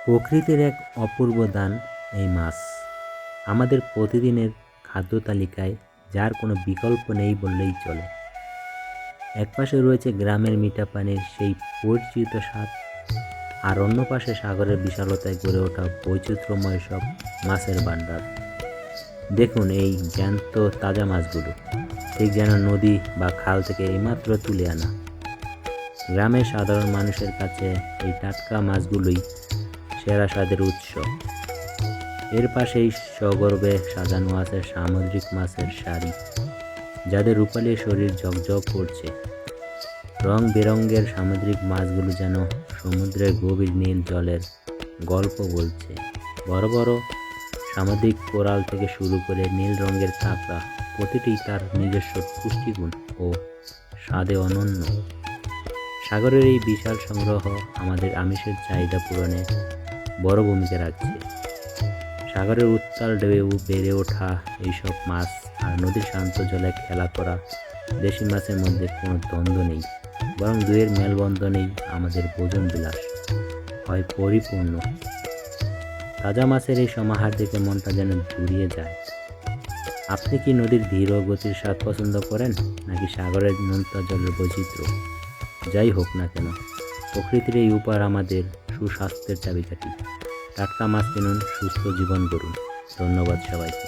প্রকৃতির এক অপূর্ব দান এই মাছ। আমাদের প্রতিদিনের খাদ্য তালিকায় যার কোনো বিকল্প নেই বললেই চলে। একপাশে রয়েছে গ্রামের মিঠা পানির সেই পরিচিত স্বাদ, আর অন্য পাশে সাগরের বিশালতায় গড়ে ওঠা বৈচিত্র্যময় সব মাছের ভাণ্ডার। দেখুন এই জ্যান্ত তাজা মাছগুলো, ঠিক যেন নদী বা খাল থেকে এইমাত্র তুলে আনা। গ্রামের সাধারণ মানুষের কাছে এই টাটকা মাছগুলোই সেরা স্বাদের উৎস। এর পাশেই সগর্বে সাজানো আছে সামুদ্রিক মাছের সারি, যাদের রূপালী শরীর ঝকঝক করছে। রং বেরঙের সামুদ্রিক মাছগুলো যেন সমুদ্রের গভীর নীল জলের গল্প বলছে। বড় বড় সামুদ্রিক কোরাল থেকে শুরু করে নীল রঙের কাঁকড়া, প্রতিটি তার নিজস্ব পুষ্টিগুণ ও স্বাদে অনন্য। সাগরের এই বিশাল সংগ্রহ আমাদের আমিষের চাহিদা পূরণে বড় ভূমিকা রাখছে। সাগরের উত্তাল ঢেউ বেড়ে ওঠা এইসব মাছ আর নদীর শান্ত জলে খেলা করা দেশি মাছের মধ্যে কোনো দ্বন্দ্ব নেই, বরং দুয়ের মেলবন্ধনেই আমাদের ভোজন বিলাস হয় পরিপূর্ণ। তাজা মাছের এই সমাহার দেখে মনটা যেন জুড়িয়ে যায়। আপনি কি নদীর ধীর ও গতির স্বাদ পছন্দ করেন, নাকি সাগরের নোনতা জলের বৈচিত্র্য? যাই হোক না কেন, প্রকৃতির এই উপহার আমাদের সুস্বাস্থ্যের চাবিকাঠি। টাটকা মাছ কিনুন, সুস্থ জীবন গড়ুন। ধন্যবাদ সবাইকে।